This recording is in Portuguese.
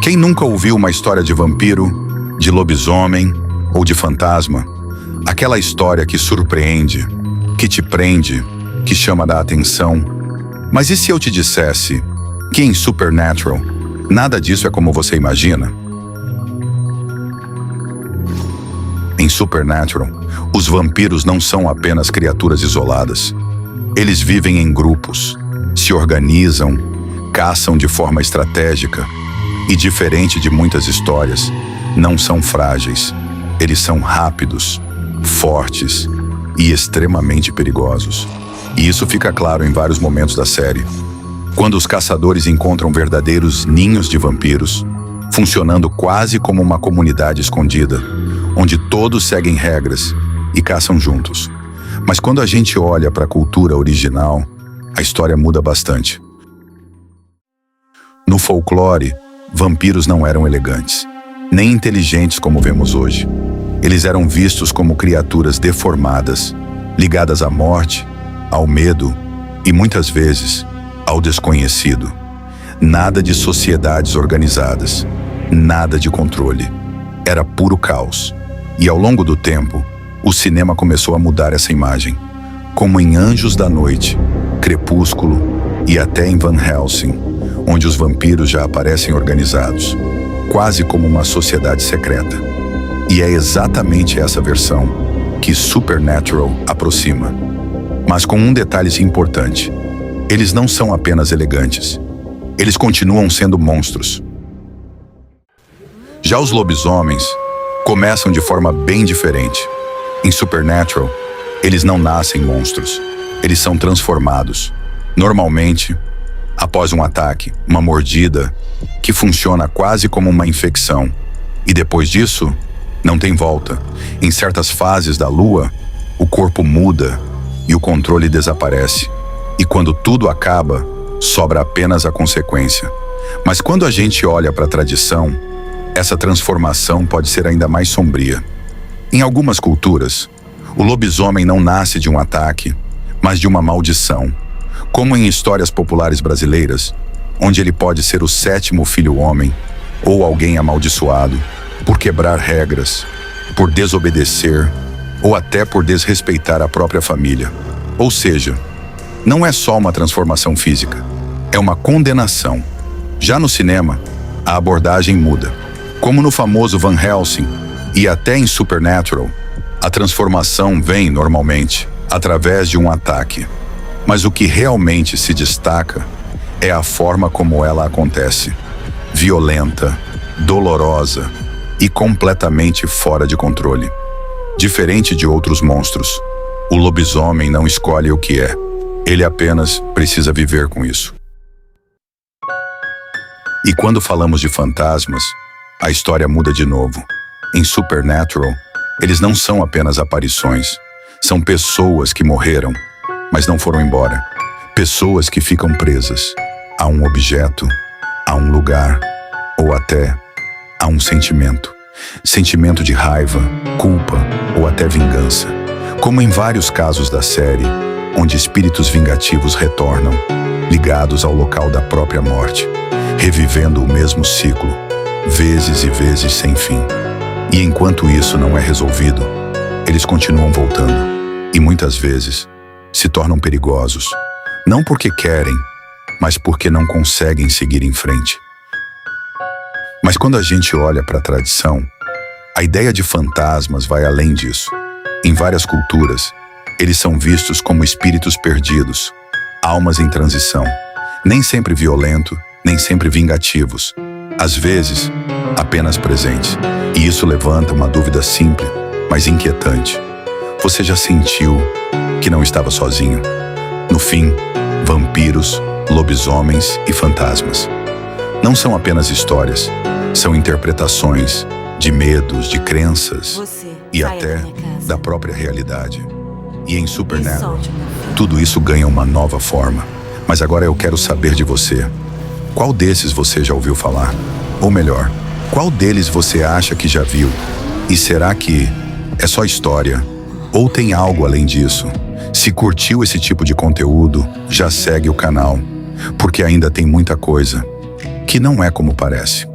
Quem nunca ouviu uma história de vampiro, de lobisomem ou de fantasma? Aquela história que surpreende, que te prende, que chama a atenção. Mas e se eu te dissesse que em Supernatural, nada disso é como você imagina? Em Supernatural, os vampiros não são apenas criaturas isoladas. Eles vivem em grupos, se organizam, caçam de forma estratégica e, diferente de muitas histórias, não são frágeis. Eles são rápidos, fortes e extremamente perigosos. E isso fica claro em vários momentos da série. Quando os caçadores encontram verdadeiros ninhos de vampiros, funcionando quase como uma comunidade escondida, onde todos seguem regras e caçam juntos. Mas quando a gente olha para a cultura original, a história muda bastante. No folclore, vampiros não eram elegantes, nem inteligentes como vemos hoje. Eles eram vistos como criaturas deformadas, ligadas à morte, ao medo e, muitas vezes, ao desconhecido. Nada de sociedades organizadas, nada de controle. Era puro caos. E ao longo do tempo, o cinema começou a mudar essa imagem, como em Anjos da Noite, Crepúsculo e até em Van Helsing, onde os vampiros já aparecem organizados, quase como uma sociedade secreta. E é exatamente essa versão que Supernatural aproxima. Mas com um detalhe importante: eles não são apenas elegantes, eles continuam sendo monstros. Já os lobisomens começam de forma bem diferente. Em Supernatural, eles não nascem monstros, eles são transformados. Normalmente, após um ataque, uma mordida, que funciona quase como uma infecção. E depois disso, não tem volta. Em certas fases da lua, o corpo muda e o controle desaparece. E quando tudo acaba, sobra apenas a consequência. Mas quando a gente olha para a tradição, essa transformação pode ser ainda mais sombria. Em algumas culturas, o lobisomem não nasce de um ataque, mas de uma maldição, como em histórias populares brasileiras, onde ele pode ser o 7º filho homem ou alguém amaldiçoado por quebrar regras, por desobedecer ou até por desrespeitar a própria família. Ou seja, não é só uma transformação física, é uma condenação. Já no cinema, a abordagem muda. Como no famoso Van Helsing e até em Supernatural, a transformação vem, normalmente, através de um ataque. Mas o que realmente se destaca é a forma como ela acontece. Violenta, dolorosa e completamente fora de controle. Diferente de outros monstros, o lobisomem não escolhe o que é. Ele apenas precisa viver com isso. E quando falamos de fantasmas, a história muda de novo. Em Supernatural, eles não são apenas aparições. São pessoas que morreram, mas não foram embora. Pessoas que ficam presas a um objeto, a um lugar, ou até a um sentimento. Sentimento de raiva, culpa ou até vingança. Como em vários casos da série, onde espíritos vingativos retornam, ligados ao local da própria morte, revivendo o mesmo ciclo, vezes e vezes sem fim. E enquanto isso não é resolvido, eles continuam voltando e muitas vezes se tornam perigosos, não porque querem, mas porque não conseguem seguir em frente. Mas quando a gente olha para a tradição, a ideia de fantasmas vai além disso. Em várias culturas, eles são vistos como espíritos perdidos, almas em transição, nem sempre violentos, nem sempre vingativos, às vezes apenas presentes. E isso levanta uma dúvida simples, mas inquietante. Você já sentiu que não estava sozinho? No fim, vampiros, lobisomens e fantasmas não são apenas histórias, são interpretações de medos, de crenças e até da própria realidade. E em Supernatural, tudo isso ganha uma nova forma. Mas agora eu quero saber de você. Qual desses você já ouviu falar? Ou melhor, qual deles você acha que já viu? E será que é só história? Ou tem algo além disso? Se curtiu esse tipo de conteúdo, já segue o canal, porque ainda tem muita coisa que não é como parece.